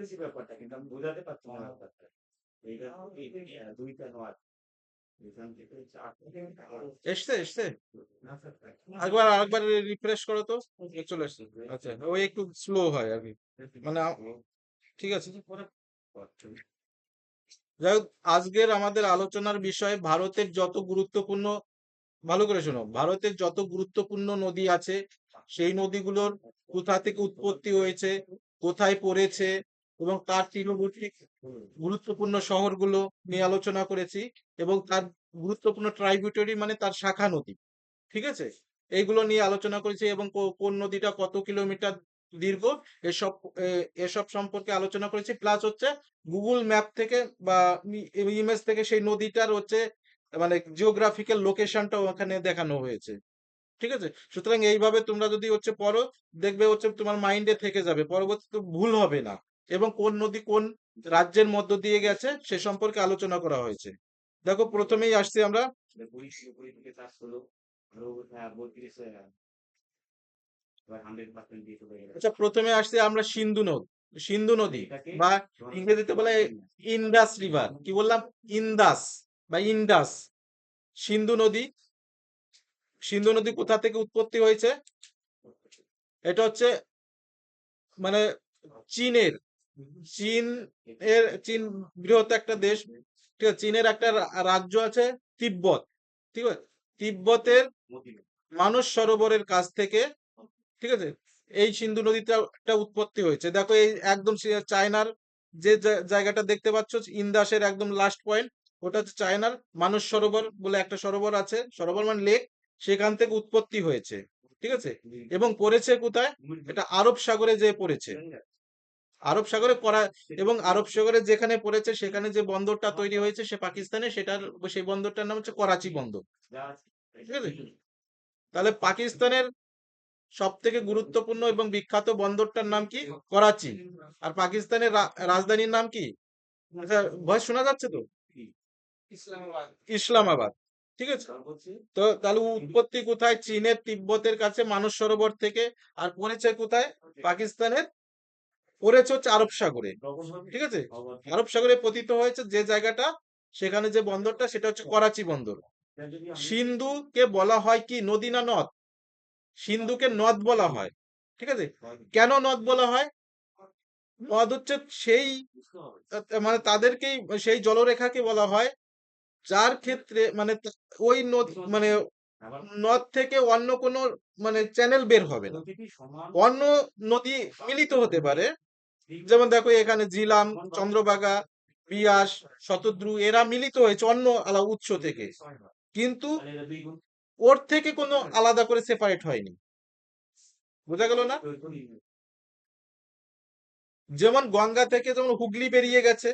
পেরেছি ব্যাপারটা, কিন্তু আমি বোঝাতে পারছি না ব্যাপারটা। এইটা দুইটা নয়, এখান থেকে এসছে এসছে না স্যার, আরেকবার রিফ্রেশ করো তো। চলে এসছে। আচ্ছা, ওই একটু স্লো হয় আর কি, মানে ঠিক আছে। যাই হোক, আজকের আমাদের আলোচনার বিষয় ভারতের যত গুরুত্বপূর্ণ, ভালো করে শোনো, ভারতের যত গুরুত্বপূর্ণ নদী আছে সেই নদীগুলোর কোথা থেকে উৎপত্তি হয়েছে, কোথায় পড়েছে, এবং তার তীরবর্তী গুরুত্বপূর্ণ শহরগুলো নিয়ে আলোচনা করেছি, এবং তার গুরুত্বপূর্ণ ট্রাইবিউটারি মানে তার শাখা নদী, ঠিক আছে, এইগুলো নিয়ে আলোচনা করেছি, এবং কোন নদীটা কত কিলোমিটার দীর্ঘ, এসব এসব সম্পর্কে আলোচনা করেছি। প্লাস হচ্ছে গুগল ম্যাপ থেকে বা ইমেজ থেকে সেই নদীটার হচ্ছে মানে জিওগ্রাফিক্যাল লোকেশনটা ওখানে দেখানো হয়েছে, ঠিক আছে। সুতরাং এইভাবে তোমরা যদি হচ্ছে পড়ো, দেখবে হচ্ছে তোমার মাইন্ডে থেকে যাবে, পরবর্তীতে ভুল হবে না, এবং কোন নদী কোন রাজ্যের মধ্য দিয়ে গেছে সে সম্পর্কে আলোচনা করা হয়েছে। দেখো, প্রথমেই আসছি আমরা। পুলিশ পুলিশ থেকে চাষ হলো, আরো 32 এবার 100% দিয়ে চলে গেল। আচ্ছা, প্রথমে আসছি আমরা সিন্ধু নদ, সিন্ধু নদী, এটাকে বা ইংরেজিতে বলে ইন্দাস রিভার, কি বললাম, ইন্দাস বা ইন্দাস, সিন্ধু নদী। সিন্ধু নদী কোথা থেকে উৎপত্তি হয়েছে? এটা হচ্ছে মানে চীনের, চীন চীন বৃহৎ একটা দেশ, ঠিক আছে। চীনের একটা রাজ্য আছে তিব্বত, ঠিক আছে। তিব্বতের মানস সরোবরের কাছ থেকে, ঠিক আছে, এই সিন্ধু নদীটা একটা উৎপত্তি হয়েছে। দেখো, এই একদম চায়নার যে জায়গাটা দেখতে পাচ্ছ, ইন্দাসের একদম লাস্ট পয়েন্ট, ওটা হচ্ছে চায়নার মানস সরোবর বলে একটা সরোবর আছে, সরোবর মানে লেক, সেখান থেকে উৎপত্তি হয়েছে, ঠিক আছে। এবং পড়েছে কোথায়? এটা আরব সাগরে যে পড়েছে, আরব সাগরে পড়া, এবং আরব সাগরে যেখানে পড়েছে সেখানে যে বন্দরটা তৈরি হয়েছে সে পাকিস্তানে, সেটার সেই বন্দরটার নাম হচ্ছে করাচি বন্দর, ঠিক আছে। তাহলে পাকিস্তানের সব থেকে গুরুত্বপূর্ণ এবং বিখ্যাত বন্দরটার নাম কি? করাচি। আর পাকিস্তানের রাজধানীর নাম কি? আচ্ছা, ভয়েস শোনা যাচ্ছে তো? ইসলামাবাদ, ঠিক আছে। তো তাহলে উৎপত্তি কোথায়? চীনের তিব্বতের কাছে মানস সরোবর থেকে। আর পড়েছে কোথায়? পাকিস্তানের পড়েছে হচ্ছে আরব সাগরে, ঠিক আছে। আরব সাগরে পতিত হয়েছে যে জায়গাটা, সেখানে যে বন্দরটা সেটা হচ্ছে করাচি বন্দর। সিন্ধুকে বলা হয় কি, নদী না নদ? সিন্ধুকে নদ বলা হয়, ঠিক আছে। কেন নদ বলা হয়? নদ হচ্ছে সেই মানে তাদেরকেই, সেই জলরেখাকে বলা হয় যার ক্ষেত্রে মানে ওই নদ মানে নদ থেকে অন্য কোনো মানে চ্যানেল বের হবে না, অন্য নদী মিলিত হতে পারে। যেমন দেখো, এখানে জিলাম, চন্দ্রভাগা, বিয়াস, শতদ্রু এরা মিলিত হয়েছে অন্য আলাদা উৎস থেকে, কিন্তু ওর থেকে কোনো আলাদা করে সেপারেট হয়নি। বোঝা গেল না? যেমন গঙ্গা থেকে যেমন হুগলি বেরিয়ে গেছে,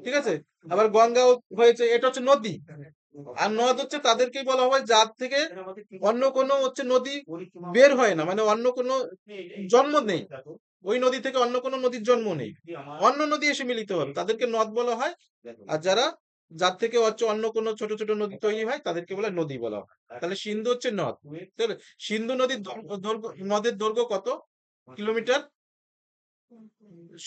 ঠিক আছে, আবার গঙ্গাও হয়েছে, এটা হচ্ছে নদী। আর নদ হচ্ছে তাদেরকেই বলা হয় যার থেকে অন্য কোনো হচ্ছে নদী বের হয় না, মানে অন্য কোনো জন্ম নেই, ওই নদী থেকে অন্য কোনো নদীর জন্ম নেই, অন্য নদী এসে মিলিত হবে, তাদেরকে নদ বলা হয়। আর যার থেকে হচ্ছে অন্য কোনো ছোট ছোট নদী তৈরি হয় তাদেরকে বলে নদী বলা হয়। তাহলে সিন্ধু হচ্ছে নদ। তাহলে সিন্ধু নদীর দৈর্ঘ্য, নদের দৈর্ঘ্য কত কিলোমিটার?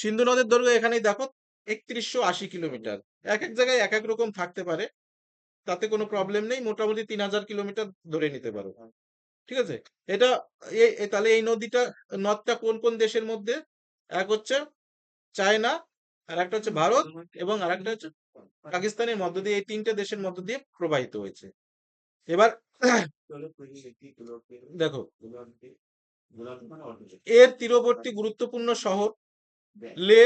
সিন্ধু নদের দৈর্ঘ্য এখানেই দেখো 3180 কিলোমিটার। এক এক জায়গায় এক এক রকম থাকতে পারে, তাতে কোনো প্রবলেম নেই, মোটামুটি 3000 কিলোমিটার ধরে নিতে পারো, ঠিক আছে। এটা তাহলে এই নদটা কোন কোন দেশের মধ্যে? এক হচ্ছে চায়না, আর একটা হচ্ছে ভারত, এবং আর একটা হচ্ছে পাকিস্তানের মধ্য দিয়ে, এই তিনটে দেশের মধ্য দিয়ে প্রবাহিত হয়েছে। এবার দেখো, এর তীরবর্তী গুরুত্বপূর্ণ শহর লে।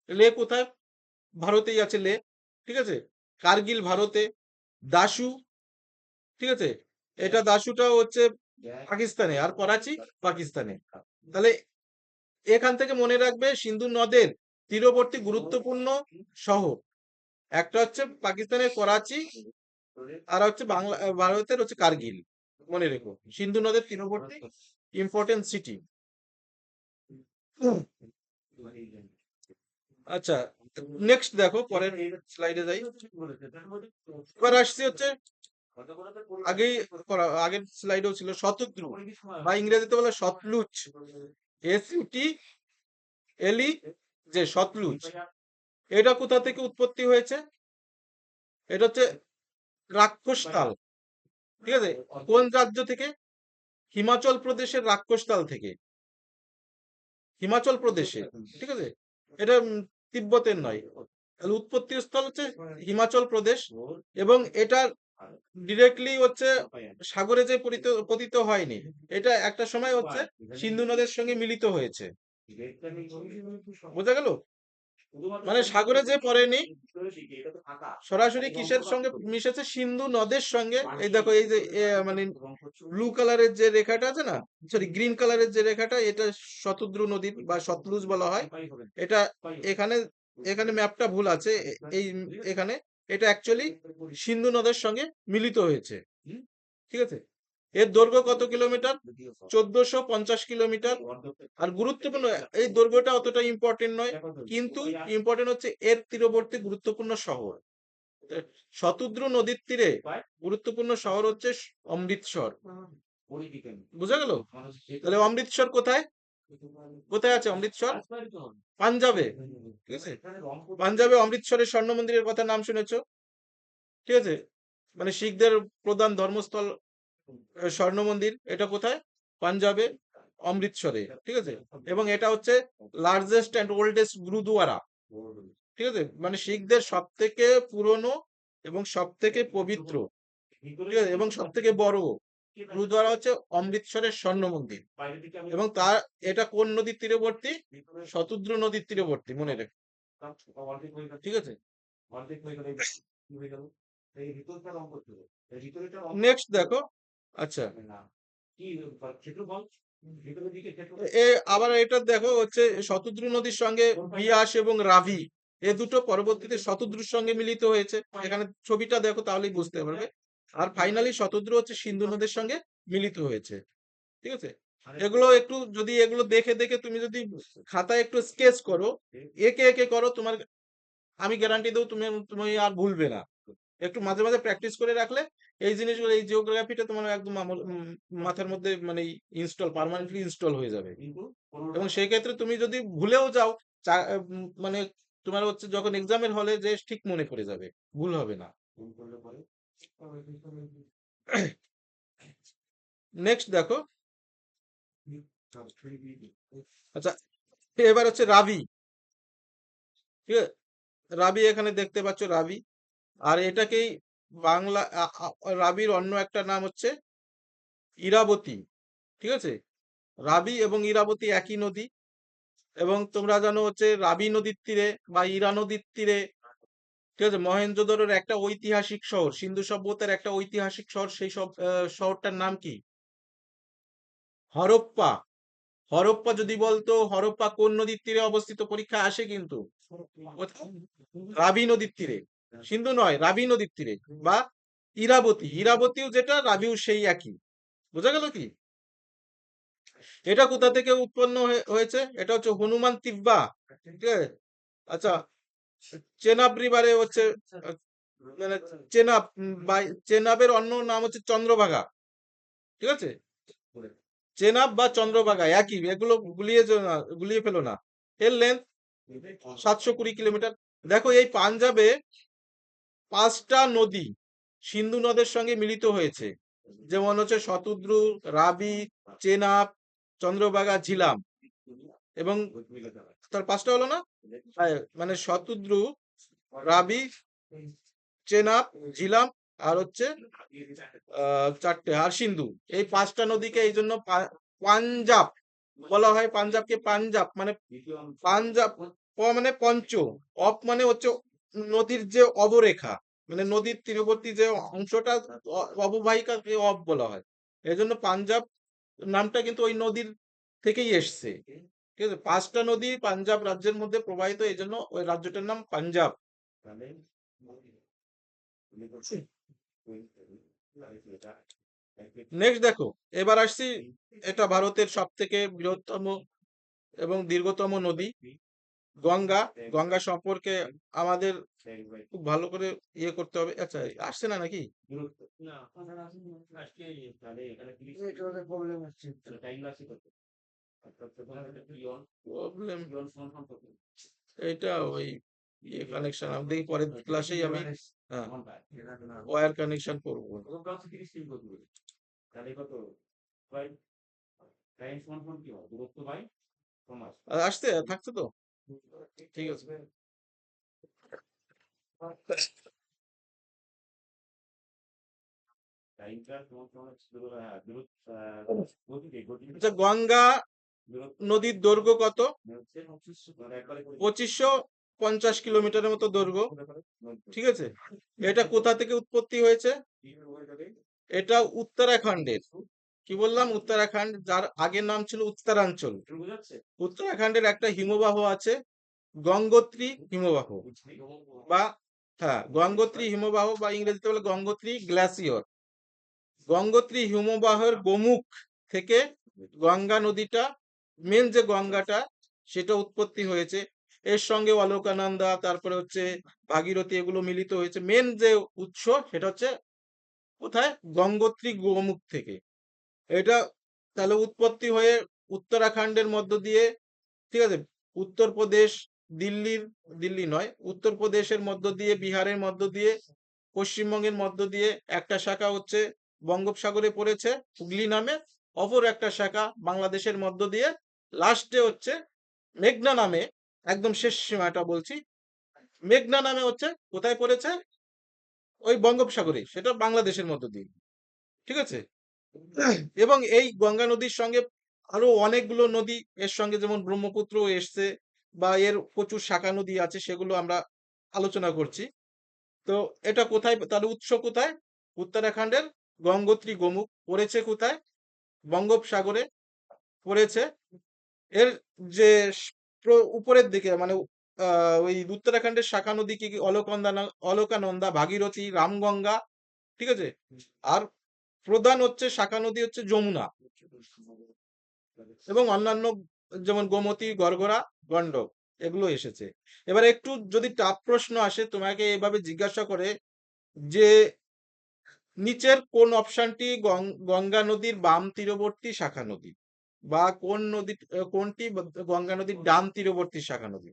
লে কোথায়? ভারতেই আছে লে, ঠিক আছে। কার্গিল ভারতে, দাসু, ঠিক আছে, এটা দাসুটাও হচ্ছে পাকিস্তানে, আর করাচি পাকিস্তানে। তাহলে এখান থেকে মনে রাখবে সিন্ধু নদের তীরবর্তী গুরুত্বপূর্ণ শহর একটা হচ্ছে পাকিস্তানের করাচি, আর হচ্ছে ভারতের হচ্ছে কার্গিল। মনে রেখো, সিন্ধু নদের তীরবর্তী ইম্পর্টেন্ট সিটি। আচ্ছা, নেক্সট দেখো, পরের স্লাইডে যাই। এবার আসছি হচ্ছে আগেই আগের স্লাইডেও ছিল শতদ্রু, বা ইংরেজিতে বলে সতলুজ, SUTLE, যে সতলুজ, এটা কোথা থেকে উৎপত্তি হয়েছে? এটা হচ্ছে রাক্ষসতাল, ঠিক আছে? কোন রাজ্য থেকে? হিমাচল প্রদেশের রাক্ষসতাল থেকে, হিমাচল প্রদেশে, ঠিক আছে? এটা তিব্বতের নয়। তাহলে উৎপত্তি স্থল হচ্ছে হিমাচল প্রদেশ, এবং এটা ডিরেক্টলি হচ্ছে সাগরে যে পতিত হয়নি, এটা একটা সময় হচ্ছে সিন্ধু নদের সঙ্গে মিলিত হয়েছে। বোঝা গেল? মানে সাগরে যে পড়েনি, সরাসরি কিসের সঙ্গে মিশেছে? সিন্ধু নদের সঙ্গে। এই দেখো, এই যে মানে ব্লু কালারের যে রেখাটা আছে না, সরি গ্রিন কালারের যে রেখাটা, এটা শতদ্রু নদীর বা সতলুজ বলা হয়। এটা এখানে এখানে ম্যাপটা ভুল আছে, এই এখানে এটা অ্যাকচুয়ালি সিন্ধু নদের সঙ্গে মিলিত হয়েছে, ঠিক আছে? এর দৈর্ঘ্য কত কিলোমিটার? 1450 কিলোমিটার। আর গুরুত্বপূর্ণ, এই দৈর্ঘ্যটা অতটা ইম্পর্টেন্ট নয়, কিন্তু ইম্পর্টেন্ট হচ্ছে এর তীরবর্তী গুরুত্বপূর্ণ শহর। শতদ্রু নদীর তীরে গুরুত্বপূর্ণ শহর হচ্ছে অমৃতসর। বুঝা গেল? তাহলে অমৃতসর কোথায়? কোথায় আছে অমৃতসর? পাঞ্জাবে, ঠিক আছে? পাঞ্জাবে অমৃতসরের স্বর্ণ মন্দিরের কথা নাম শুনেছো, ঠিক আছে? মানে শিখদের প্রধান ধর্মস্থল স্বর্ণ মন্দির, এটা কোথায়? পাঞ্জাবে, অমৃতসরে, ঠিক আছে? এবং এটা হচ্ছে লার্জেস্ট অ্যান্ড ওল্ডেস্ট গুরুদুয়ারা, ঠিক আছে? মানে শিখদের সব থেকে পুরনো এবং সব থেকে পবিত্র, ঠিক আছে, এবং সব থেকে বড় গুরুদুয়ারা হচ্ছে অমৃতসরের স্বর্ণ মন্দির। এবং তার এটা কোন নদীর তীরবর্তী? শতদ্রু নদীর তীরবর্তী, মনে রেখো, ঠিক আছে? নেক্সট দেখো, আচ্ছা, আবার এটা দেখো হচ্ছে শতদ্রু নদীর সঙ্গে বিয়াস এবং রাভি, এ দুটো পরবর্তীতে শতদ্রুর সঙ্গে মিলিত হয়েছে। এখানে ছবিটা দেখো, তাহলেই বুঝতে পারবে। আর ফাইনালি শতদ্রু হচ্ছে সিন্ধু নদের সঙ্গে মিলিত হয়েছে, ঠিক আছে? এগুলো একটু যদি এগুলো দেখে দেখে তুমি যদি খাতায় একটু স্কেচ করো, একে একে করো, তোমার আমি গ্যারান্টি দেবো তুমি তুমি আর ভুলবে না। একটু মাঝে মাঝে প্র্যাকটিস করে রাখলে এই জিনিসগুলো, এই জিওগ্রাফিটা তোমার একদম মাথার মধ্যে মানে পার্মানেন্টলি ইনস্টল হয়ে যাবে। এবং সেই ক্ষেত্রে তুমি যদি ভুলেও যাও, মানে তোমার হচ্ছে যখন এক্সামের হলে যে ঠিক মনে পড়ে যাবে, ভুল হবে না। নেক্সট দেখো, আচ্ছা, এবার হচ্ছে রাবি, ঠিক আছে? রাবি এখানে দেখতে পাচ্ছ, রাবি। আর এটাকেই বাংলা রাবির অন্য একটা নাম হচ্ছে ইরাবতী, ঠিক আছে? রাবি এবং ইরাবতী একই নদী। এবং তোমরা জানো হচ্ছে রাবি নদীর তীরে বা ইরা নদীর তীরে, ঠিক আছে, মহেঞ্জোদড়োর একটা ঐতিহাসিক শহর, সিন্ধু সভ্যতার একটা ঐতিহাসিক শহর, সেই সব শহরটার নাম কি? হরপ্পা। হরপ্পা যদি বলতো হরপ্পা কোন নদীর তীরে অবস্থিত, পরীক্ষা আসে কিন্তু। রাবি নদীর তীরে, সিন্ধু নয়, রাবি নদীর তীরে। বা ইরাবতী, ইরাবতীও যেটা, রাবিও সেই একই। বোঝা গেল কি? এটা কোথা থেকে উৎপন্ন হয়েছে? এটা হচ্ছে হনুমান তিব্বা, ঠিক আছে? আচ্ছা, চেনাব রিভারে হচ্ছে মানে চেনাব, বা চেনাবের অন্য নাম হচ্ছে চন্দ্রভাগা, ঠিক আছে? চেনাব বা চন্দ্রভাগা একই, এগুলো গুলিয়ে ফেলো না। এর লেন্থ 720 কিলোমিটার। দেখো, এই পাঞ্জাবে 5টা নদী সিন্ধু নদের সঙ্গে মিলিত হয়েছে, যেমন হচ্ছে শতদ্রু, রাবি, চেনাব, চন্দ্রভাগা, ঝিলাম। এবং তার 5টা হলো না? মানে শতদ্রু, রাবি, চেনাব, ঝিলাম, আর হচ্ছে 4টে, আর সিন্ধু। এই 5টা নদীকে এই জন্য পাঞ্জাব বলা হয়। পাঞ্জাবকে পাঞ্জাব মানে পাঞ্জাব, মানে পঞ্চ, অপ মানে হচ্ছে নদীর যে অবরেখা, মানে নদীর তীরবর্তী যে অংশটা, অববাহিকাকে অপ বলা হয়। এই জন্য পাঞ্জাব নামটা কিন্তু ওই নদীর থেকেই এসছে, ঠিক আছে? 5টা নদী পাঞ্জাব রাজ্যের মধ্যে প্রবাহিত, এই জন্য ওই রাজ্যটার নাম পাঞ্জাব। নেক্সট দেখো, এবার আসছি, এটা ভারতের সব থেকে বৃহত্তম এবং দীর্ঘতম নদী গঙ্গা। গঙ্গা সম্পর্কে আমাদের খুব ভালো করে ইয়ে করতে হবে। আচ্ছা, আসছে না নাকি? প্রবলেম, এটা ওই ইয়ে কানেকশন আমি দেখি পরের ক্লাসেই আমি হ্যাঁ ওয়্যার কানেকশন করবো। তাহলে কত বাই টাইম সমান কি হয় দূরত্ব বাই সমাস আর আসতে থাকছে তো ঠিক আছে। টাইমটা তোমার সমান দূরত্ব গতি গতি আচ্ছা গঙ্গা নদীর দৈর্ঘ্য কত? হচ্ছে 2550 কিলোমিটারের মতো দৈর্ঘ্য, ঠিক আছে। এটা কোথা থেকে উৎপত্তি হয়েছে? এটা উত্তরাখণ্ডের, কি বললাম উত্তরাখণ্ড, যার আগের নাম ছিল উত্তরাঞ্চল। উত্তরাখণ্ডের একটা হিমবাহ আছে গঙ্গোত্রী হিমবাহ বা হ্যাঁ গঙ্গোত্রী হিমবাহ বা ইংরেজিতে বলে গঙ্গোত্রী গ্লাসিয়র। গঙ্গোত্রী হিমবাহের গোমুখ থেকে গঙ্গা নদীটা, মেন যে গঙ্গাটা সেটা উৎপত্তি হয়েছে। এর সঙ্গে অলকানন্দা তারপরে হচ্ছে ভাগীরথী এগুলো মিলিত হয়েছে। মেন যে উৎস সেটা হচ্ছে কোথায়? গঙ্গোত্রী গোমুখ থেকে। এটা তাহলে উৎপত্তি হয়ে উত্তরাখণ্ডের মধ্য দিয়ে, ঠিক আছে, উত্তরপ্রদেশ, দিল্লির, দিল্লি নয় উত্তরপ্রদেশের মধ্য দিয়ে, বিহারের মধ্য দিয়ে, পশ্চিমবঙ্গের মধ্য দিয়ে একটা শাখা হচ্ছে বঙ্গোপসাগরে পড়েছে হুগলি নামে, অপর একটা শাখা বাংলাদেশের মধ্য দিয়ে লাস্টে হচ্ছে মেঘনা নামে, একদম শেষ সীমাটা বলছি, মেঘনা নামে হচ্ছে কোথায় পড়েছে? ওই বঙ্গোপসাগরে, সেটা বাংলাদেশের মধ্য দিয়ে, ঠিক আছে। এবং এই গঙ্গা নদীর সঙ্গে আরো অনেকগুলো নদী এর সঙ্গে, যেমন ব্রহ্মপুত্র এসছে বা এর প্রচুর শাখা নদী আছে, সেগুলো আমরা আলোচনা করছি। তো এটা কোথায় তাহলে উৎস কোথায়? উত্তরাখণ্ডের গঙ্গোত্রী গোমুখ পড়েছে কোথায়? বঙ্গোপসাগরে পড়েছে। এর যে উপরের দিকে মানে ওই উত্তরাখণ্ডের শাখা নদী কি কি? অলকানন্দা, ভাগীরথী, রামগঙ্গা, ঠিক আছে। আর প্রধান হচ্ছে শাখা নদী হচ্ছে যমুনা এবং অন্যান্য যেমন গোমতী, গড়গড়া, গন্ডক এগুলো এসেছে। এবার একটু যদি টাফ প্রশ্ন আসে, তোমাকে এভাবে জিজ্ঞাসা করে যে নিচের কোন অপশনটি গঙ্গা নদীর বাম তীরবর্তী শাখা নদী, বা কোনটি গঙ্গা নদীর ডান তীরবর্তী শাখা নদী?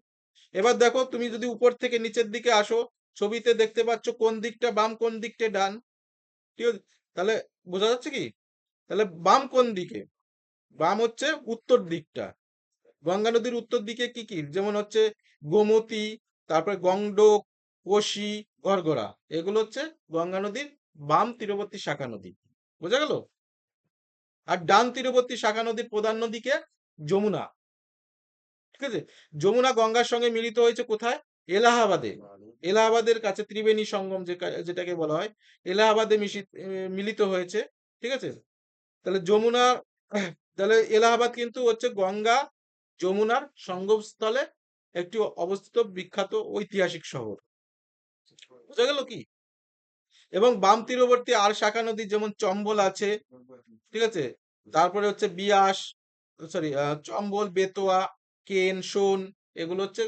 এবার দেখো, তুমি যদি উপর থেকে নিচের দিকে আসো, ছবিতে দেখতে পাচ্ছ কোন দিকটা বাম কোন দিকটা ডান, ঠিক আছে। তাহলে বোঝা যাচ্ছে কি? তাহলে বাম কোন দিকে? বাম হচ্ছে উত্তর দিকটা। গঙ্গা নদীর উত্তর দিকে কি কি, যেমন হচ্ছে গোমতী, তারপরে গন্ডক, কোশি, গড়গড়া, এগুলো হচ্ছে গঙ্গা নদীর বাম তীরবর্তী শাখা নদী। বোঝা গেল? আর ডান তীরবর্তী শাখা নদীর প্রধান নদীকে যমুনা, ঠিক আছে। যমুনা গঙ্গার সঙ্গে মিলিত হয়েছে কোথায়? এলাহাবাদে। এলাহাবাদের কাছে ত্রিবেণী সঙ্গম যেটাকে বলা হয়, এলাহাবাদে মিলিত হয়েছে, ঠিক আছে। তাহলে যমুনা, তাহলে এলাহাবাদ কিন্তু হচ্ছে গঙ্গা যমুনার সঙ্গমস্থলে একটি অবস্থিত বিখ্যাত ঐতিহাসিক শহর। বোঝা গেল কি? এবং বাম তীরবর্তী আর শাখা নদী যেমন চম্বল আছে, ঠিক আছে, তারপরে হচ্ছে বিয়াস, সরি চম্বল, বেতোয়া, কেন, সোন, এগুলো হচ্ছে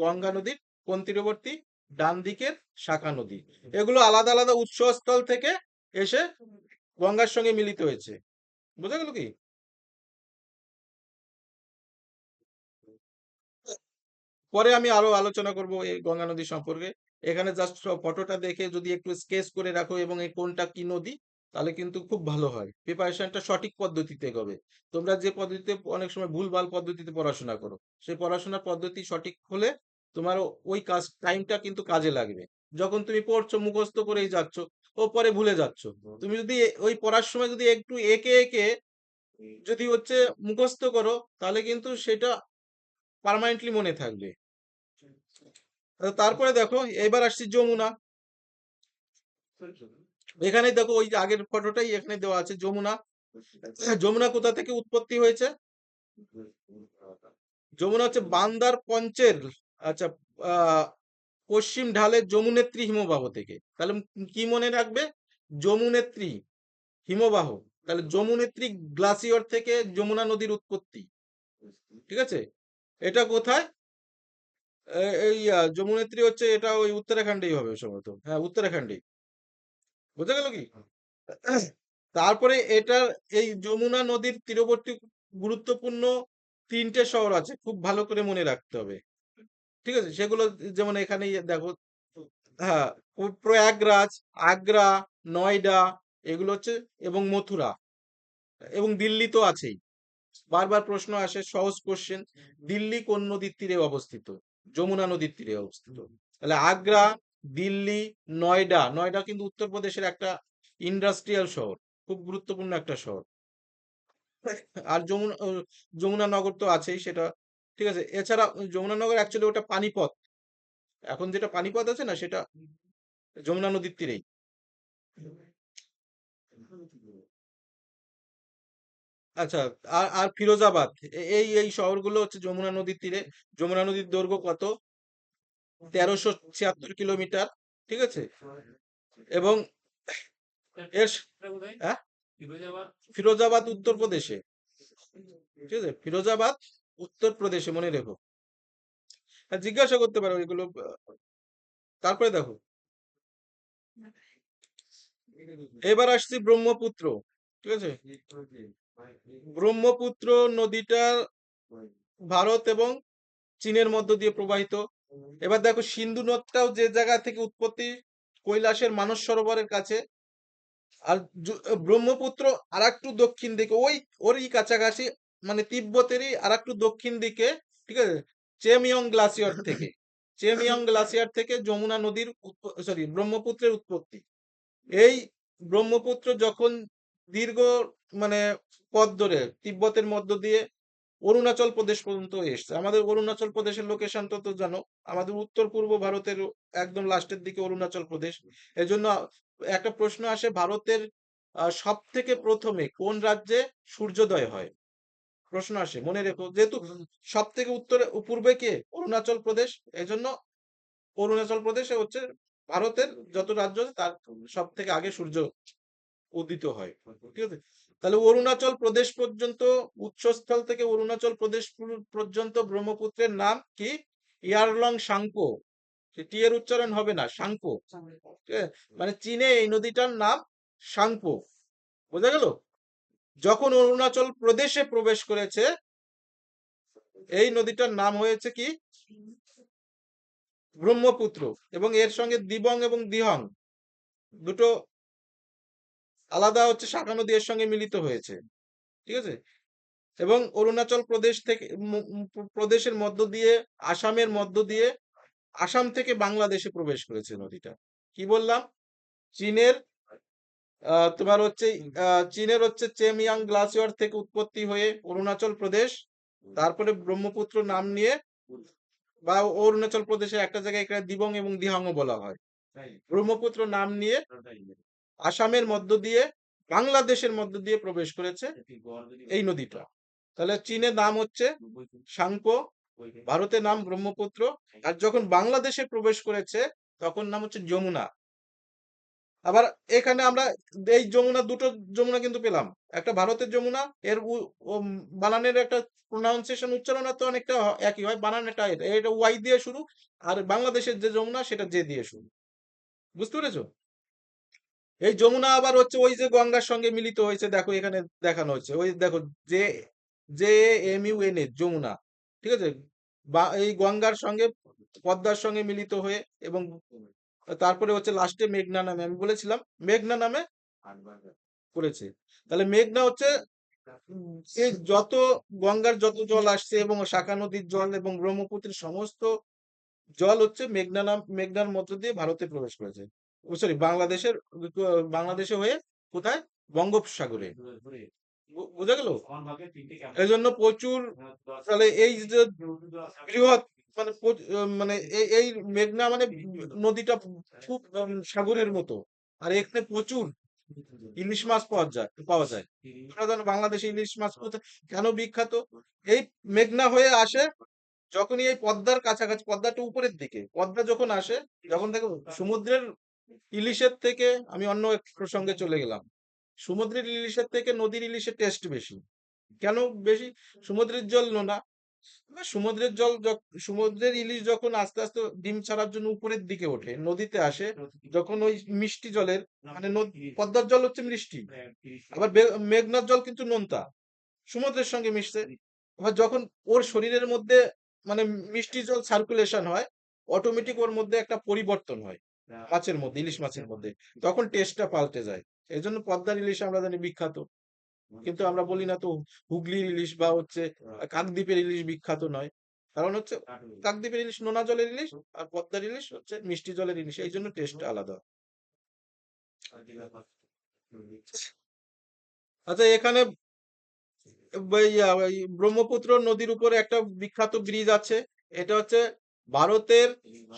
গঙ্গা নদীর কোন তীরবর্তী? ডান দিকের শাখা নদী। এগুলো আলাদা আলাদা উৎসস্থল থেকে এসে গঙ্গার সঙ্গে মিলিত হয়েছে। বোঝা গেল কি? পরে আমি আরো আলোচনা করব এই গঙ্গা নদী সম্পর্কে। এখানে জাস্ট ফটোটা দেখে যদি একটু স্কেচ করে রাখো এবং এই কোনটা কি নদী, তাহলে কিন্তু খুব ভালো হয়, প্রিপারেশনটা সঠিক পদ্ধতিতে হবে। তোমরা যে পদ্ধতিতে অনেক সময় ভুলভাল পদ্ধতিতে পড়াশোনা করো, সেই পড়াশোনার পদ্ধতি সঠিক হলে তোমার ওই কাজ টাইমটা কিন্তু কাজে লাগবে। যখন তুমি পড়ছো মুখস্থ করেই যাচ্ছ, ও পরে ভুলে যাচ্ছ। তুমি যদি ওই পড়ার সময় যদি একটু একে একে যদি হচ্ছে মুখস্থ করো, তাহলে কিন্তু সেটা পার্মানেন্টলি মনে থাকবে। তারপরে দেখো, এবার আসছি যমুনা। এখানে দেখো ওই যে আগের ফটোটাই এখানে দেওয়া আছে, যমুনা। যমুনা কোথা থেকে উৎপত্তি হয়েছে? যমুনা হচ্ছে বান্দার পঞ্চের, আচ্ছা, পশ্চিম ঢালে যমুনেত্রী হিমবাহ থেকে। তাহলে কি মনে রাখবে? যমুনেত্রী হিমবাহ, তাহলে যমুনেত্রী গ্লাসিয়র থেকে যমুনা নদীর উৎপত্তি, ঠিক আছে। এটা কোথায়? এই যমুনেত্রী হচ্ছে, এটা ওই উত্তরাখণ্ডেই হবে সম্ভবত, হ্যাঁ উত্তরাখণ্ডেই। বোঝা গেল কি? তারপরে এটার এই যমুনা নদীর তীরবর্তী গুরুত্বপূর্ণ তিনটে শহর আছে, খুব ভালো করে মনে রাখতে হবে। ঠিক আছে? সেগুলো যেমন এখানে দেখো, হ্যাঁ, প্রয়াগরাজ, আগ্রা, নয়ডা, এগুলো হচ্ছে, এবং মথুরা, এবং দিল্লি তো আছেই। বারবার প্রশ্ন আসে, সহজ কোশ্চেন, দিল্লি কোন নদীর তীরে অবস্থিত? যমুনা নদীর তীরে অবস্থিত। তাহলে আগ্রা, দিল্লি, নয়ডা, নয়ডা কিন্তু উত্তরপ্রদেশের একটা ইন্ডাস্ট্রিয়াল শহর, খুব গুরুত্বপূর্ণ একটা শহর। আর যমুনা নগর তো আছেই সেটা, ঠিক আছে। এছাড়া যমুনা নগর অ্যাকচুয়ালি ওটা পানিপথ, এখন যেটা পানিপথ আছে না, সেটা যমুনা নদীর তীরেই। আচ্ছা, আর আর ফিরোজাবাদ, এই এই শহরগুলো হচ্ছে যমুনা নদীর তীরে। যমুনা নদীর দৈর্ঘ্য কত? 1376 কিলোমিটার, ঠিক আছে। এবং এর হ্যাঁ, ফিরোজাবাদ উত্তরপ্রদেশে, ঠিক আছে, ফিরোজাবাদ উত্তরপ্রদেশে, মনে রেখো। হ্যাঁ, জিজ্ঞাসা করতে পারো এগুলো। তারপরে দেখো, এবার আসছি ব্রহ্মপুত্র, ঠিক আছে। ব্রহ্মপুত্র নদীটা ভারত এবং চীনের মধ্য দিয়ে প্রবাহিত। এবার দেখো, সিন্ধু নদটাও যে জায়গা থেকে উৎপত্তি, কৈলাসের মানস সরোবরের কাছে। আর ব্রহ্মপুত্র আর একটু দক্ষিণ দিকে, ওরই কাছাকাছি, মানে তিব্বতেরই আর একটু দক্ষিণ দিকে, ঠিক আছে, চেমিয়ং গ্লাসিয়ার থেকে, চেমিয়ং গ্লাসিয়ার থেকে যমুনা নদীর, সরি, ব্রহ্মপুত্রের উৎপত্তি। এই ব্রহ্মপুত্র যখন দীর্ঘ, মানে পথ ধরে তিব্বতের মধ্য দিয়ে অরুণাচল প্রদেশ পর্যন্ত এসছে। আমাদের অরুণাচল প্রদেশের লোকেশনটা তো জানো, আমাদের উত্তর পূর্ব ভারতের একদম লাস্টের দিকে অরুণাচল প্রদেশ। এজন্য একটা প্রশ্ন আসে, ভারতের সব থেকে প্রথমে কোন রাজ্যে সূর্যোদয় হয়? প্রশ্ন আসে, মনে রেখো, যেহেতু সব থেকে উত্তরে পূর্বে কে? অরুণাচল প্রদেশ। এজন্য অরুণাচল প্রদেশে হচ্ছে ভারতের যত রাজ্য আছে তার সব থেকে আগে সূর্য উদিত হয়, ঠিক আছে। তাহলে অরুণাচল প্রদেশ পর্যন্ত, উৎসস্থল থেকে অরুণাচল প্রদেশ পর্যন্ত ব্রহ্মপুত্রের নাম কি? ইয়ারলং সাংপো। টি এর উচ্চারণ হবে না, সাংপো, ঠিক আছে? মানে চীনে এই নদীটার নাম সাংপো। বোঝা গেল? যখন অরুণাচল প্রদেশে প্রবেশ করেছে, এই নদীটার নাম হয়েছে কি? ব্রহ্মপুত্র। এবং এর সঙ্গে দিবং এবং দিহং দুটো আলাদা হচ্ছে শাখা নদী এর সঙ্গে মিলিত হয়েছে, ঠিক আছে। এবং অরুণাচল প্রদেশ থেকে, প্রদেশের মধ্য দিয়ে, আসামের মধ্য দিয়ে, আসাম থেকে বাংলাদেশে প্রবেশ করেছে নদীটা। কি বললাম? চীনের, তোমার হচ্ছে, চীনের হচ্ছে চেমিয়াং গ্লাসিয়ার থেকে উৎপত্তি হয়ে অরুণাচল প্রদেশ, তারপরে ব্রহ্মপুত্র নাম নিয়ে, বা অরুণাচল প্রদেশের একটা জায়গায় এখানে দিবং এবং দিহাংও বলা হয়, ব্রহ্মপুত্র নাম নিয়ে আসামের মধ্য দিয়ে, বাংলাদেশের মধ্য দিয়ে প্রবেশ করেছে এই নদীটা। তাহলে চীনের নাম হচ্ছে সাংপো, ভারতের নাম ব্রহ্মপুত্র, আর যখন বাংলাদেশে প্রবেশ করেছে তখন নাম হচ্ছে যমুনা। আবার এখানে আমরা এই যমুনা, দুটো যমুনা কিন্তু পেলাম, একটা ভারতের যমুনা, এর বানানের একটা প্রোনাউন্সিয়েশন, উচ্চারণ তো অনেকটা একই হয়, বানানটা এটা ওয়াই দিয়ে শুরু, আর বাংলাদেশের যে যমুনা সেটা জে দিয়ে শুরু। বুঝতে পেরেছো? এই যমুনা আবার হচ্ছে ওই যে গঙ্গার সঙ্গে মিলিত হয়েছে, দেখো এখানে দেখানো হচ্ছে, ওই দেখো, J, J M U N A, Yamuna, ঠিক আছে। বা এই গঙ্গার সঙ্গে, পদ্মার সঙ্গে মিলিত হয়ে, এবং তারপরে হচ্ছে লাস্টে মেঘনা নামে, আমি বলেছিলাম মেঘনা নামে করেছে। তাহলে মেঘনা হচ্ছে, এই যত গঙ্গার যত জল আসছে, এবং শাখা নদীর জল এবং ব্রহ্মপুত্রের সমস্ত জল হচ্ছে মেঘনার মধ্য দিয়ে ভারতে প্রবেশ করেছে, সরি, বাংলাদেশে হয়ে কোথায়? বঙ্গোপসাগরে। বোঝা গেল? এই জন্য প্রচুর, তাহলে এই যে বৃহৎ, মানে মানে এই মেঘনা মানে নদীটা খুব সাগরের মতো, আর এখানে প্রচুর ইলিশ মাছ পাওয়া যায়। তোমরা জানো বাংলাদেশে ইলিশ মাছ কোথায়, কেন বিখ্যাত? এই মেঘনা হয়ে আসে, যখনই এই পদ্মার কাছাকাছি, পদ্মাটা উপরের দিকে, পদ্মা যখন আসে, যখন দেখো সমুদ্রের ইলিশের থেকে, আমি অন্য এক প্রসঙ্গে চলে গেলাম, সমুদ্রের ইলিশের থেকে নদীর ইলিশের টেস্ট বেশি। কেন বেশি? সমুদ্রের জল নোনা, সমুদ্রের জল, সমুদ্রের ইলিশ যখন আস্তে আস্তে ডিম ছাড়ার জন্য উপরের দিকে ওঠে, নদীতে আসে, যখন ওই মিষ্টি জলের, মানে পদ্মার জল হচ্ছে মিষ্টি, আবার মেঘনার জল কিন্তু নোনতা, সমুদ্রের সঙ্গে মিশছে। আবার যখন ওর শরীরের মধ্যে মানে মিষ্টি জল সার্কুলেশন হয়, অটোমেটিক ওর মধ্যে একটা পরিবর্তন হয় মাছের মধ্যে, ইলিশ মাছের মধ্যে, তখন টেস্টটা পাল্টে যায়। এই জন্য পদ্মার ইলিশ আমরা জানি বিখ্যাত, কিন্তু আমরা বলি না তো হুগলির ইলিশ বা হচ্ছে কাকদ্বীপের ইলিশ বিখ্যাত নয়। কারণ হচ্ছে কাকদ্বীপের ইলিশ নোনা জলের ইলিশ, আর পদ্মার ইলিশ হচ্ছে মিষ্টি জলের ইলিশ, এই জন্য টেস্টটা আলাদা। আচ্ছা, এখানে ওই ব্রহ্মপুত্র নদীর উপরে একটা বিখ্যাত ব্রিজ আছে, এটা হচ্ছে ভারতের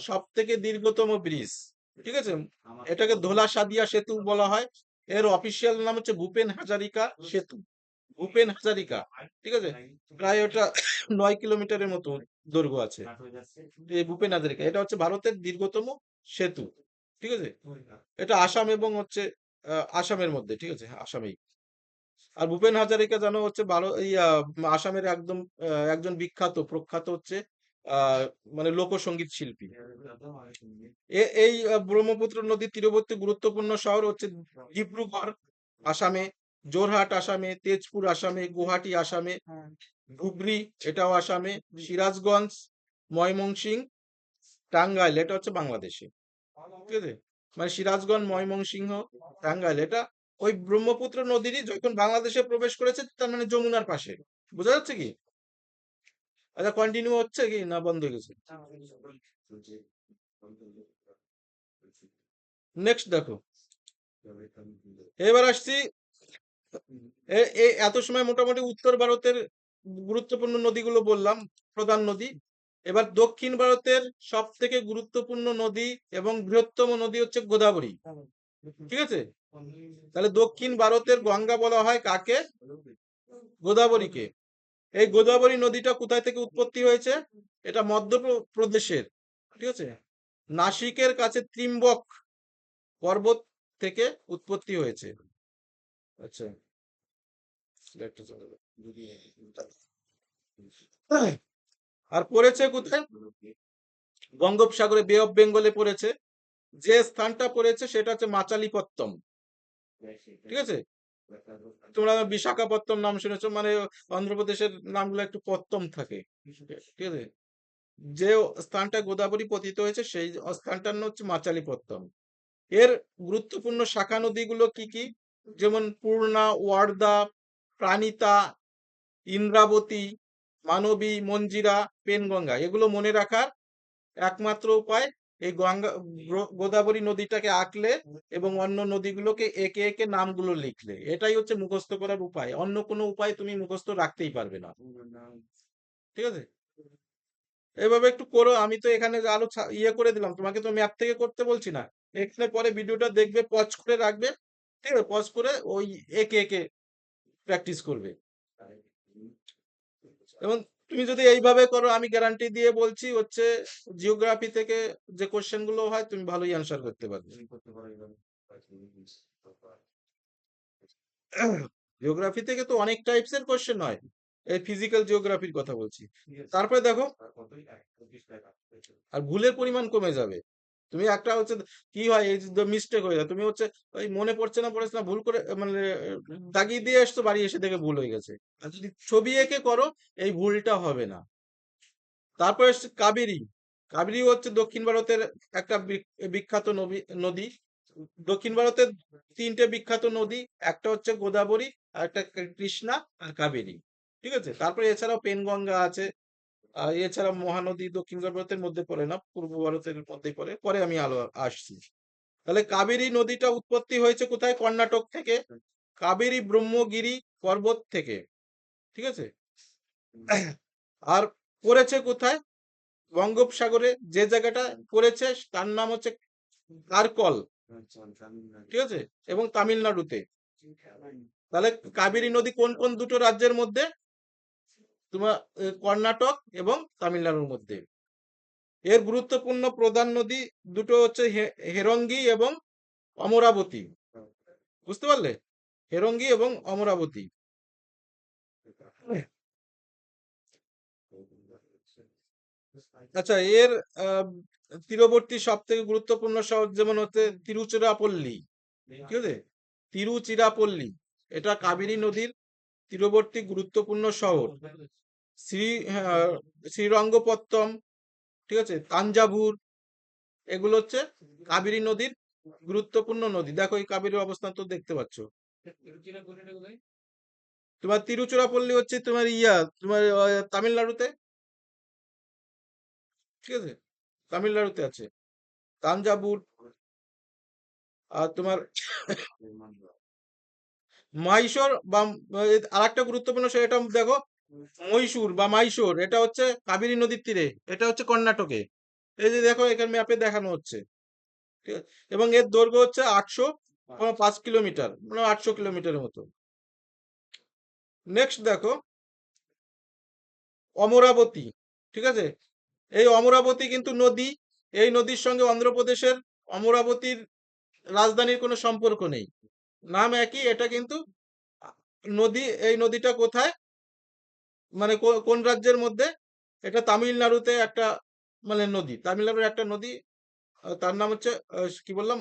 সব থেকে দীর্ঘতম ব্রিজ, ঠিক আছে? এটাকে ধোলা সাদিয়া সেতু বলা হয়। এর অফিসিয়াল নাম হচ্ছে ভূপেন হাজারিকা সেতু, ভূপেন হাজারিকা, ঠিক আছে? প্রায় ওটা 9 কিলোমিটারের মতো দৈর্ঘ্য আছে। এই ভূপেন হাজারিকা এটা হচ্ছে ভারতের দীর্ঘতম সেতু, ঠিক আছে? এটা আসাম এবং হচ্ছে আসামের মধ্যে, ঠিক আছে, আসামেই। আর ভূপেন হাজারিকা জানো হচ্ছে আসামের একদম একজন বিখ্যাত প্রখ্যাত হচ্ছে আহ মানে লোকসঙ্গীত শিল্পী। এই ব্রহ্মপুত্র নদীর তীরবর্তী গুরুত্বপূর্ণ শহর হচ্ছে ডিব্রুগড় আসামে, জোরহাট আসামে, তেজপুর আসামে, গুয়াহাটি আসামে, ধুবড়ি এটাও আসামে, সিরাজগঞ্জ, ময়মনসিংহ, টাঙ্গাইল এটা হচ্ছে বাংলাদেশে, ঠিক আছে? মানে সিরাজগঞ্জ, ময়মনসিংহ, টাঙ্গাইল এটা ওই ব্রহ্মপুত্র নদীরই, যখন বাংলাদেশে প্রবেশ করেছে তার মানে যমুনার পাশে। বোঝা যাচ্ছে কি? আচ্ছা, কন্টিনিউ হচ্ছে কি না বন্ধ হয়ে গেছে? নেক্সট দেখো, এবার আসছি এত সময় মোটামুটি উত্তর ভারতের গুরুত্বপূর্ণ নদীগুলো বললাম, প্রধান নদী। এবার দক্ষিণ ভারতের সব থেকে গুরুত্বপূর্ণ নদী এবং বৃহত্তম নদী হচ্ছে গোদাবরী, ঠিক আছে? তাহলে দক্ষিণ ভারতের গঙ্গা বলা হয় কাকে? গোদাবরীকে। এই গোদাবরী নদীটা কোথায় থেকে উৎপত্তি হয়েছে? এটা মধ্যপ্রদেশের, ঠিক আছে, নাসিকের কাছে ত্রিম্বক পর্বত থেকে উৎপত্তি হয়েছে। আচ্ছা, একটা চলে গেল। আর পড়েছে কোথায়? বঙ্গোপসাগরে, বে অফ বেঙ্গলে পড়েছে। যে স্থানটা পড়েছে সেটা হচ্ছে মাচালিপত্তম, ঠিক আছে? তোমরা বিশাখাপত্তম নাম শুনেছো, মানে অন্ধ্রপ্রদেশের নামগুলো একটু পত্তম থাকে, ঠিক আছে? যে স্থানটা গোদাবরী পতিত হয়েছে সেই স্থানটার নাম হচ্ছে মাচালিপত্তম। এর গুরুত্বপূর্ণ শাখা নদীগুলো কি কি? যেমন পূর্ণা, ওয়ার্দা, প্রাণিতা, ইন্দ্রাবতী, মানবী, মঞ্জিরা, পেনগঙ্গা। এগুলো মনে রাখার একমাত্র উপায় এই গোদাবরী নদীটাকে আঁকলে এবং অন্য নদীগুলোকে একে একে নামগুলো লিখলে, এটাই হচ্ছে মুখস্থ করার উপায়। অন্য কোনো উপায় তুমি মুখস্থ রাখতেই পারবে না, ঠিক আছে? এভাবে একটু করো। আমি তো এখানে আলো ইয়ে করে দিলাম, তোমাকে তো ম্যাপ থেকে করতে বলছি না। এখানে পরে ভিডিওটা দেখবে, পজ করে রাখবে, ঠিক আছে? পজ করে ওই একে একে প্র্যাকটিস করবে। এবং তুমি যদি এইভাবে করো, আমি গ্যারান্টি দিয়ে বলছি হচ্ছে জিওগ্রাফি থেকে যে কোশ্চেন গুলো হয় তুমি ভালোই অ্যান্সার করতে পারবে। জিওগ্রাফি থেকে তো অনেক টাইপস এর কোশ্চেন হয়, এই ফিজিক্যাল জিওগ্রাফির কথা বলছি। তারপরে দেখো, আর ভুলের পরিমাণ কমে যাবে। তুমি একটা হচ্ছে কি হয়, এই মিস্টেক হয়ে যায়, তুমি হচ্ছে ওই মনে পড়ছে না ভুল করে মানে দাগিয়ে দিয়ে আসতো, বাড়ি এসে দেখে ভুল হয়ে গেছে। আর যদি ছবি এঁকে করো এই ভুলটা হবে না। তারপরে এসছে কাবেরী। কাবেরী হচ্ছে দক্ষিণ ভারতের একটা বিখ্যাত নদী। দক্ষিণ ভারতের 3টে বিখ্যাত নদী, একটা হচ্ছে গোদাবরী, আর একটা কৃষ্ণা, আর কাবেরী, ঠিক আছে? তারপরে এছাড়াও পেনগঙ্গা আছে। এছাড়া মহানদী দক্ষিণ ভারতের মধ্যে পড়ে না, পূর্ব ভারতের মধ্যেই পড়ে, পরে আমি আসছি। তাহলে কাবেরী নদীটা উৎপত্তি হয়েছে কোথায়? কর্ণাটক থেকে, কাবেরী ব্রহ্মগিরি পর্বত থেকে, ঠিক আছে? আর পড়েছে কোথায়? বঙ্গোপসাগরে। যে জায়গাটা পড়েছে তার নাম হচ্ছে কারকল, ঠিক আছে, এবং তামিলনাড়ুতে। তাহলে কাবেরী নদী কোন কোন দুটো রাজ্যের মধ্যে? তোমার কর্ণাটক এবং তামিলনাড়ুর মধ্যে। এর গুরুত্বপূর্ণ প্রধান নদী দুটো হচ্ছে হেরঙ্গি এবং অমরাবতী। বুঝতে পারলে? হেরঙ্গি এবং অমরাবতী। আচ্ছা, এর তীরবর্তী সব থেকে গুরুত্বপূর্ণ শহর যেমন হচ্ছে তিরুচিরাপল্লী, ঠিক আছে? তিরুচিরাপল্লী এটা কাবেরী নদীর তীরবর্তী গুরুত্বপূর্ণ শহর। হ্যাঁ, শ্রীরঙ্গপত্তম, ঠিক আছে, তাঞ্জাভুর, এগুলো হচ্ছে কাবেরী নদীর গুরুত্বপূর্ণ নদী। দেখো এই কাবেরীর অবস্থান তো দেখতে পাচ্ছ। তোমার তিরুচিরাপল্লী হচ্ছে তোমার তোমার তামিলনাড়ুতে, ঠিক আছে, তামিলনাড়ুতে আছে তাঞ্জাভুর। আর তোমার মাইশোর বা আর একটা গুরুত্বপূর্ণ এটা দেখো, মহীশূর বা মাইশোর, এটা হচ্ছে কাবেরী নদীর তীরে, এটা হচ্ছে কর্ণাটকে। এই যে দেখো এখানে ম্যাপে দেখানো হচ্ছে, ঠিক আছে? এবং এর দৈর্ঘ্য হচ্ছে 805 কিলোমিটার, মানে 800 কিলোমিটারের মতো। নেক্সট দেখো অমরাবতী, ঠিক আছে। এই অমরাবতী কিন্তু নদী, এই নদীর সঙ্গে অন্ধ্রপ্রদেশের অমরাবতীর রাজধানীর কোনো সম্পর্ক নেই, নাম একই। এটা কিন্তু নদী, এই নদীটা কোথায়, মানে কোন রাজ্যের মধ্যে? এটা তামিলনাড়ুতে একটা, মানে নদী, তামিলনাড়ুর একটা নদী। তার নাম হচ্ছে কি বললাম,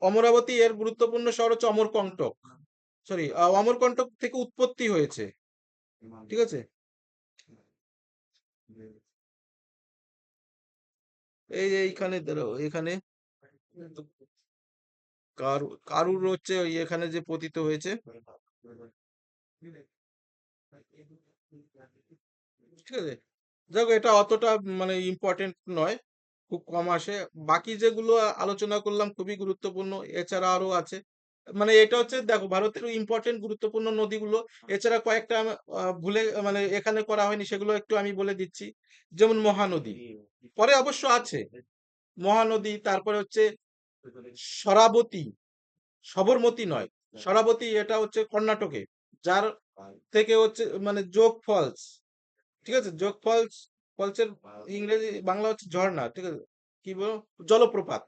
অমরাবতী। এর গুরুত্বপূর্ণ শহর হচ্ছে অমরকন্টক, সরি, অমরকন্টক থেকে উৎপত্তি হয়েছে, ঠিক আছে। এইখানে দাঁড়াও, এখানে কারুর হচ্ছে ওই এখানে যে পতিত হয়েছে, ঠিক আছে। দেখো এটা অতটা মানে ইম্পর্টেন্ট নয়, খুব কম আসে। বাকি যেগুলো আলোচনা করলাম খুবই গুরুত্বপূর্ণ, এছাড়া আরো আছে। মানে এটা হচ্ছে দেখো ভারতের ইম্পর্টেন্ট গুরুত্বপূর্ণ নদীগুলো, এছাড়া কয়েকটা ভুলে, মানে এখানে করা হয়নি, সেগুলো একটু আমি বলে দিচ্ছি। যেমন মহানদী, পরে অবশ্য আছে মহানদী। তারপরে হচ্ছে সরাবতী, সবরমতী নয়, সরাবতী, এটা হচ্ছে কর্ণাটকে, যার থেকে হচ্ছে মানে যোগ ফলস, ঠিক আছে। যোগ ফলস, ফলসের ইংরেজি বাংলা হচ্ছে ঝর্ণা, ঠিক আছে, কি বলো, জলপ্রপাত।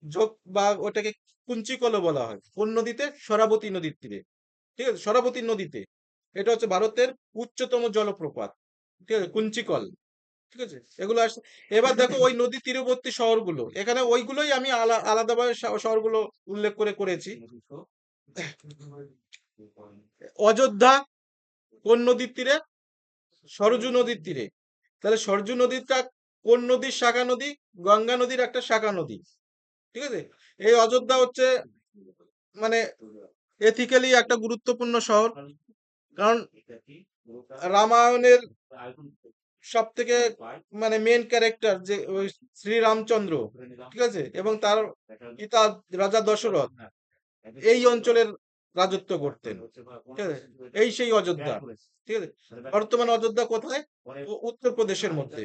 যোগ বা ওটাকে কুঞ্চিকলও বলা হয়। কোন নদীতে? সরাবতী নদীর তীরে, ঠিক আছে, সরাবতী নদীতে। এটা হচ্ছে ভারতের উচ্চতম জলপ্রপাত, ঠিক আছে, কুঞ্চিকল, ঠিক আছে। এগুলো আসছে। এবার দেখো ওই নদী তীরবর্তী শহরগুলো, এখানে ওইগুলোই আমি আলাদাভাবে শহরগুলো উল্লেখ করেছি। অযোধ্যা কোন নদীর তীরে? সরজু নদীর তীরে। তাহলে সরজু নদীটা কোন নদীর শাখা নদী? গঙ্গা নদীর একটা শাখা নদী, ঠিক আছে। এই অযোধ্যা হচ্ছে মানে এথিক্যালি একটা গুরুত্বপূর্ণ শহর, কারণ রামায়ণের সব থেকে মানে মেন ক্যারেক্টার যে ওই শ্রীরামচন্দ্র, ঠিক আছে, এবং তার পিতা রাজা দশরথ এই অঞ্চলের রাজত্ব করতেন, ঠিক আছে। এই সেই অযোধ্যা, ঠিক আছে। বর্তমান অযোধ্যা কোথায়? উত্তরপ্রদেশের মধ্যে।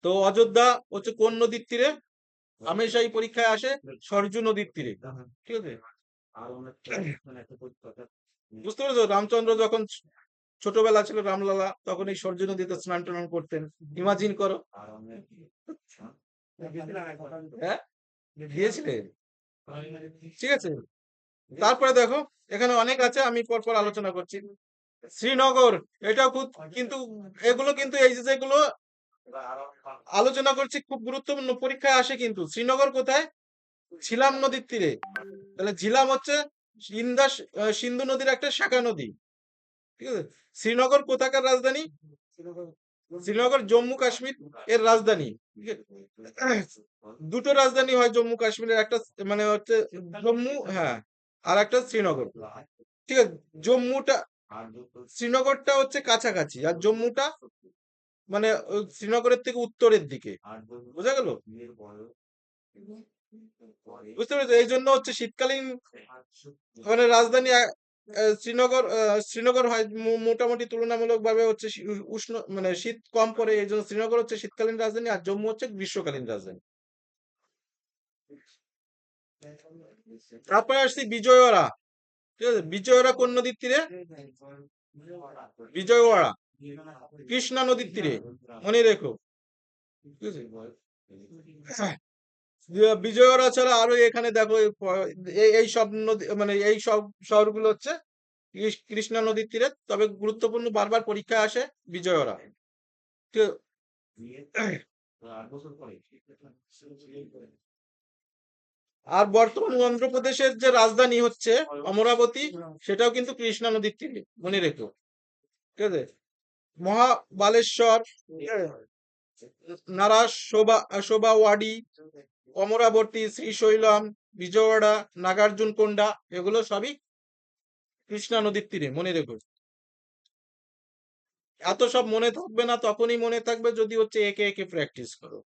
তো অযোধ্যা হচ্ছে কোন নদীর তীরে? হামেশা এই পরীক্ষায় আসে সরজু নদীর তীরে, ঠিক আছে। বুঝতে পেরেছো? রামচন্দ্র যখন ছোটবেলা ছিল, রামলালা, তখন এই সরজু নদীতে স্নান টান করতেন। ইমাজিন করো। হ্যাঁ, গিয়েছিলে, ঠিক আছে। তারপরে দেখো এখানে অনেক আছে, আমি পরপর আলোচনা করছি। শ্রীনগর, এটাও খুব, কিন্তু এগুলো কিন্তু এই যে যেগুলো আলোচনা করছি খুব গুরুত্বপূর্ণ, পরীক্ষায় আসে কিন্তু। শ্রীনগর কোথায়? ঝিলাম নদীর তীরে। তাহলে ঝিলাম হচ্ছে ইন্দাস সিন্ধু নদীর একটা শাখা নদী, ঠিক আছে। শ্রীনগর কোথাকার রাজধানী? শ্রীনগর জম্মু কাশ্মীর এর রাজধানী, ঠিক আছে। দুটো রাজধানী হয় জম্মু কাশ্মীরের, একটা মানে হচ্ছে জম্মু, হ্যাঁ, আর একটা শ্রীনগর, ঠিক আছে। জম্মুটা, শ্রীনগরটা হচ্ছে কাছাকাছি, আর জম্মুটা মানে ওই শ্রীনগরের থেকে উত্তরের দিকে, বোঝা গেল? বুঝতে পেরেছো? এই জন্য হচ্ছে শীতকালীন মানে রাজধানী শ্রীনগর, শ্রীনগর হয় মোটামুটি তুলনামূলক ভাবে হচ্ছে উষ্ণ, মানে শীত কম পড়ে, এই জন্য শ্রীনগর হচ্ছে শীতকালীন রাজধানী, আর জম্মু হচ্ছে গ্রীষ্মকালীন রাজধানী। তারপরে আসছি বিজয়ওয়াড়া, ঠিক আছে। বিজয়ওয়াড়া কোন নদীর তীরে? বিজয়ওয়াড়া কৃষ্ণা নদীর তীরে, মনে রেখো, ঠিক আছে। বিজয়ওয়াড়া ছাড়া আরো এখানে দেখো এই সব নদী, মানে এই সব শহরগুলো হচ্ছে কৃষ্ণা নদীর তীরে, তবে গুরুত্বপূর্ণ, বারবার পরীক্ষা আসে বিজয়ওয়াড়া, ঠিক আছে? আর বর্তমান অন্ধ্রপ্রদেশের যে রাজধানী হচ্ছে অমরাবতী, সেটাও কিন্তু কৃষ্ণা নদীর তীরে, মনে রেখো। ঠিক আছে, মহাবালেশ্বর, নারাস, শোভাওয়াড়ি, অমরাবতী, শ্রীশৈলম, বিজয়ওয়াড়া, নাগার্জুনকোন্ডা, এগুলো সবই কৃষ্ণা নদীর তীরে, মনে রেখো। এত সব মনে থাকবে না, তখনই মনে থাকবে যদি হচ্ছে একে একে প্র্যাকটিস করো।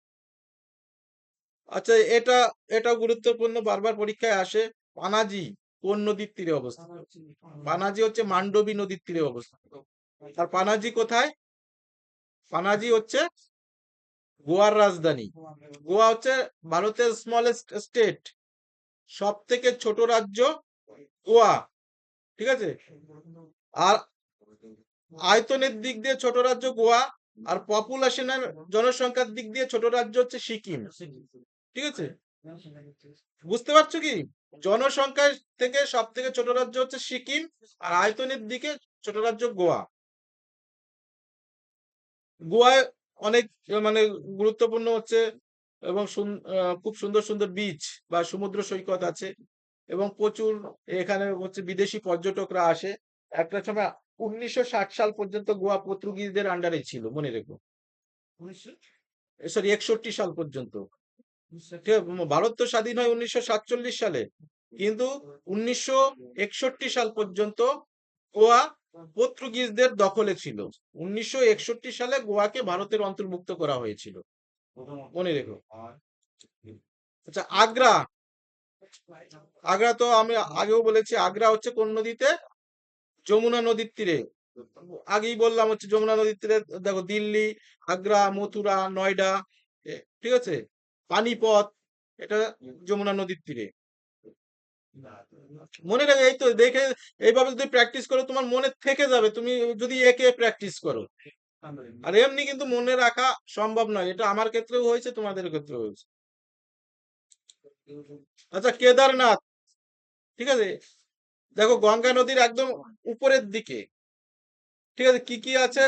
আচ্ছা, এটা গুরুত্বপূর্ণ, বারবার পরীক্ষায় আসে। পানাজি কোন নদীর তীরে অবস্থিত? পানাজি হচ্ছে মান্ডবী নদীর তীরে অবস্থিত। আর পানাজি কোথায়? পানাজি হচ্ছে গোয়ার রাজধানী। গোয়া হচ্ছে ভারতের স্মলেস্ট স্টেট, সব থেকে ছোট রাজ্য গোয়া, ঠিক আছে। আর আয়তনের দিক দিয়ে ছোট রাজ্য গোয়া, আর পপুলেশনের জনসংখ্যার দিক দিয়ে ছোট রাজ্য হচ্ছে সিকিম, ঠিক আছে। বুঝতে পারছো কি? জনসংখ্যার থেকে সব থেকে ছোট রাজ্য হচ্ছে সিকিম, আর আয়তনের দিকে ছোট রাজ্য গোয়া। গোয়ায় অনেক মানে গুরুত্বপূর্ণ হচ্ছে এবং খুব সুন্দর সুন্দর বিচ বা সমুদ্র সৈকত আছে, এবং প্রচুর এখানে হচ্ছে বিদেশি পর্যটকরা আসে। একটা সময় 1960 সাল পর্যন্ত গোয়া পর্তুগিজদের আন্ডারে ছিল, মনে রেখো। সরি, 61 সাল পর্যন্ত। ঠিক আছে? ভারত তো স্বাধীন হয় 1947 সালে, কিন্তু 1961 সাল পর্যন্ত গোয়া পর্তুগিজদের দখলে ছিল। 1961 সালে গোয়াকে ভারতের অন্তর্ভুক্ত করা হয়েছিল, মনে রেখো। আচ্ছা, আগ্রা। আগ্রা তো আমি আগেও বলেছি, আগ্রা হচ্ছে কোন নদীতে? যমুনা নদীর তীরে। আগেই বললাম হচ্ছে যমুনা নদীর তীরে। দেখো, দিল্লি, আগ্রা, মথুরা, নয়ডা, ঠিক আছে, পানিপথ, এটা যমুনা নদীর তীরে, মনে রাখো। এই তো দেখে, এইভাবে যদি প্র্যাকটিস করো তোমার মনে থেকে যাবে, তুমি যদি একে প্র্যাকটিস করো। আর এমনি কিন্তু মনে রাখা সম্ভব নয়, এটা আমার ক্ষেত্রেও হয়েছে, তোমাদের ক্ষেত্রেও হয়েছে। আচ্ছা, কেদারনাথ, ঠিক আছে, দেখো গঙ্গা নদীর একদম উপরের দিকে, ঠিক আছে। কি কি আছে?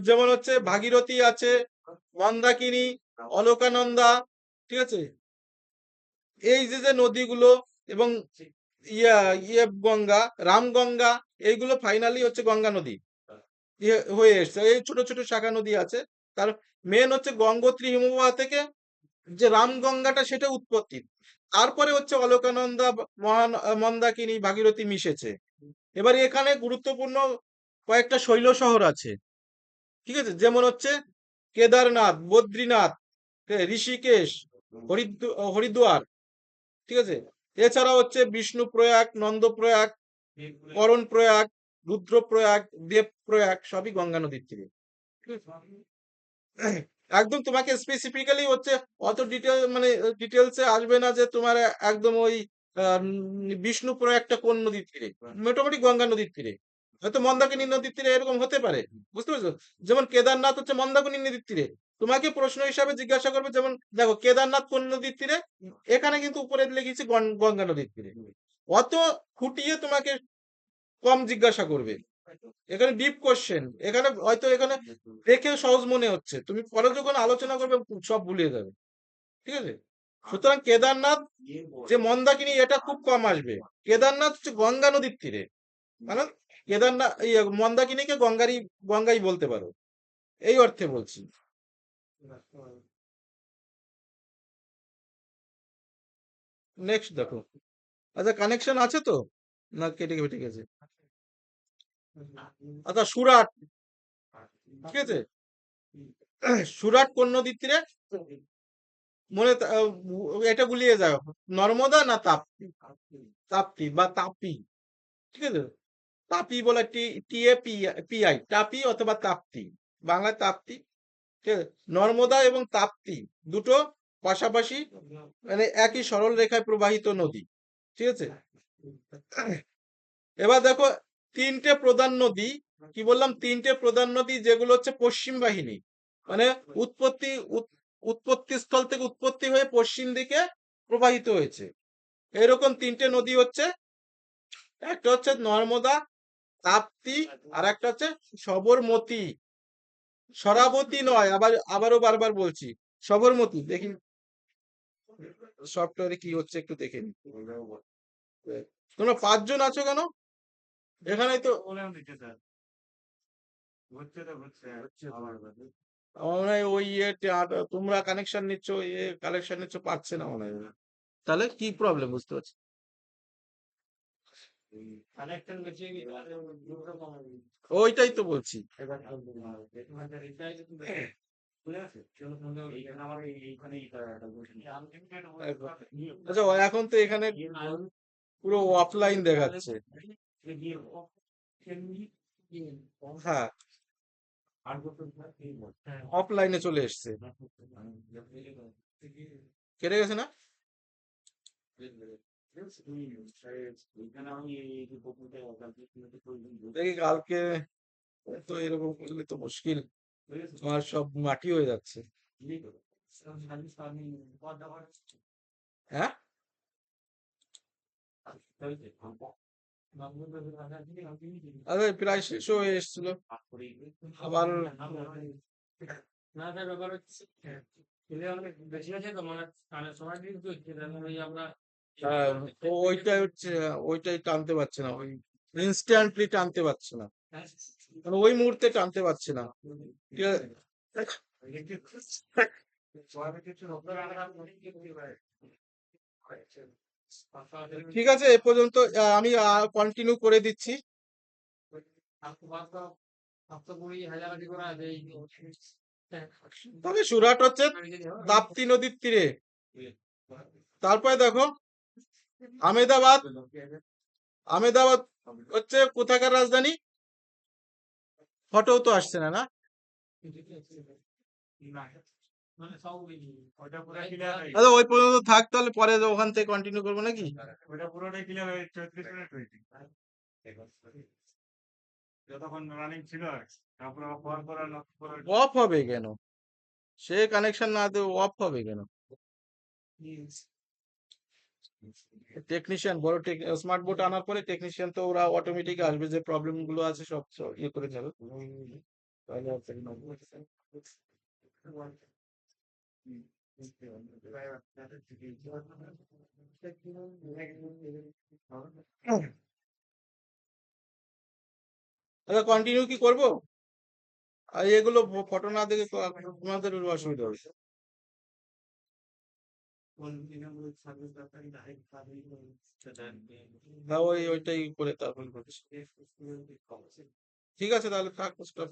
যেমন হচ্ছে ভাগীরথী আছে, মন্দাকিনী, অলকানন্দা, ঠিক আছে। এই যে যে নদীগুলো, এবং গঙ্গা, রামগঙ্গা, এইগুলো ফাইনালি হচ্ছে গঙ্গা নদী হয়ে এসছে। এই ছোট ছোট শাখা নদী আছে। তার মেন হচ্ছে গঙ্গোত্রী হিমবাহ থেকে যে রামগঙ্গাটা, সেটা উৎপত্তি। তারপরে হচ্ছে অলকানন্দা, মন্দাকিনী, ভাগীরথী মিশেছে। এবার এখানে গুরুত্বপূর্ণ কয়েকটা শৈল শহর আছে, ঠিক আছে। যেমন হচ্ছে কেদারনাথ, বদ্রীনাথ, ঋষিকেশ, হরিদ্বার, ঠিক আছে। এছাড়া হচ্ছে বিষ্ণুপ্রয়াগ, নন্দপ্রয়াগ, করণপ্রয়াগ, রুদ্রপ্রয়াগ, দেবপ্রয়াগ, সবই গঙ্গা নদীর তীরে। একদম তোমাকে স্পেসিফিক্যালি হচ্ছে অত ডিটেল, মানে ডিটেলসে আসবে না যে তোমার একদম ওই বিষ্ণুপ্রয়াগটা কোন নদীর তীরে, মোটামুটি গঙ্গা নদীর তীরে। হয়তো মন্দাকিনী নদীর তীরে এরকম হতে পারে, বুঝতে পারছো। যেমন কেদারনাথ হচ্ছে মন্দাকিনী নদীর তীরে, তোমাকে প্রশ্ন হিসাবে জিজ্ঞাসা করবে, যেমন দেখো কেদারনাথ কোন নদীর তীরে, এখানে কিন্তু উপরে লিখেছি গঙ্গা নদীর তীরে। অত খুঁটিয়ে তোমাকে কম জিজ্ঞাসা করবে। এখানে ডিপ কোশ্চেন, এখানে হয়তো এখানে দেখে সহজ মনে হচ্ছে, তুমি পরে যখন আলোচনা করবে সব ভুলিয়ে যাবে, ঠিক আছে। সুতরাং কেদারনাথ যে মন্দাকিনী, এটা খুব কম আসবে। কেদারনাথ হচ্ছে গঙ্গা নদীর তীরে, মানে কেদারনাথ মন্দাকিনীকে গঙ্গাই বলতে পারো, এই অর্থে বলছি। নেক্সট দেখো। আচ্ছা, কানেকশন আছে তো, না কেটে কেটে গেছে? আচ্ছা, সুরাট, ঠিক আছে। সুরাট কোন নদীর তীরে? এটা গুলিয়ে যাও, নর্মদা না তাপ্তি? তাপ্তি বা তাপি, ঠিক আছে। তাপি বলে, টিএপিআই, তাপি অথবা তাপ্তি, বাংলায় তাপ্তি, ঠিক আছে। নর্মদা এবং তাপ্তি দুটো পাশাপাশি, মানে একই সরল রেখায় প্রবাহিত নদী, ঠিক আছে। এবার দেখো, তিনটে প্রধান নদী, কি বললাম, তিনটে প্রধান নদী, যেগুলো হচ্ছে পশ্চিম বাহিনী, মানে উৎপত্তি স্থল থেকে উৎপত্তি হয়ে পশ্চিম দিকে প্রবাহিত হয়েছে। এরকম তিনটে নদী হচ্ছে, একটা হচ্ছে নর্মদা, তাপ্তি, আর একটা হচ্ছে সবরমতী। সরাবতী নয়, আবারও বারবার বলছি, সবরমতী। দেখি সফটওয়্যারে কি হচ্ছে, একটু দেখে নি। তোমরা 5 জন আছো কেন এখানে? তো আমার আমার মনে হয় ওই তোমরা কানেকশন নিচ্ছ কালেকশন নিচ্ছ পাচ্ছে না মনে হয়। তাহলে কি প্রবলেম বুঝতে পারছি। কানেকশন বেশি ওইটাই তো বলছি। এবার বুঝে আছে এইখানে আমার এইখানে আচ্ছা এখন তো এখানে পুরো অফলাইন দেখাচ্ছে। হ্যাঁ, অফলাইনে চলে এসছে। কেটে গেছে না? দেখি কালকে তো এরকম করলে তো মুশকিল, তোমার সব মাটি হয়ে যাচ্ছে। হ্যাঁ, আরে প্রায় শেষ হয়ে এসেছিল আবার। না তার ব্যাপার হচ্ছে অনেক বেশি আছে তো মানে সময় দিন তো ওই আমরা তো ওইটাই হচ্ছে, ওইটাই টানতে পারছে না, ওই ইনস্ট্যান্টলি টানতে পারছে না, মানে ওই মুহূর্তে টানতে পারছে না। ঠিক আছে, ঠিক আছে এ পর্যন্ত আমি কন্টিনিউ করে দিচ্ছি। সপ্তাহ 20,000 করে আছে এই তবে সুরাট হচ্ছে তাপ্তি নদীর তীরে। তারপরে দেখো আমেদাবাদ, আমেদাবাদ হচ্ছে কোথাকার রাজধানী? ফটো তো আসছে না, না? মানে সব ওটা পুরো ক্লিয়ার হয়ে আচ্ছা ওই পর্যন্ত থাক, তাহলে পরে ওখান থেকে কন্টিনিউ করবো নাকি? ওটা পুরোটাই ক্লিয়ার হয়ে 34 মিনিট হয়েছে যতক্ষণ রানিং ছিল তারপর অফ করা লক করা অফ হবে কেন? সে কানেকশন না দেবে অফ হবে কেন? টেকনিশিয়ান বড় স্মার্ট বোর্ড আনার পরে টেকনিশিয়ান তো ওরা অটোমেটিক আসবে, যে প্রবলেম গুলো আছে সব ইয়ে করে যাবে। তাহলে আর থেকে নব্বই। আচ্ছা কন্টিনিউ কি করবো? আর এগুলো ফটো না দেখে তো তোমাদের অসুবিধা হবে। না ওইটাই করে তারপর করছি। ঠিক আছে তাহলে থাক, স্টপ।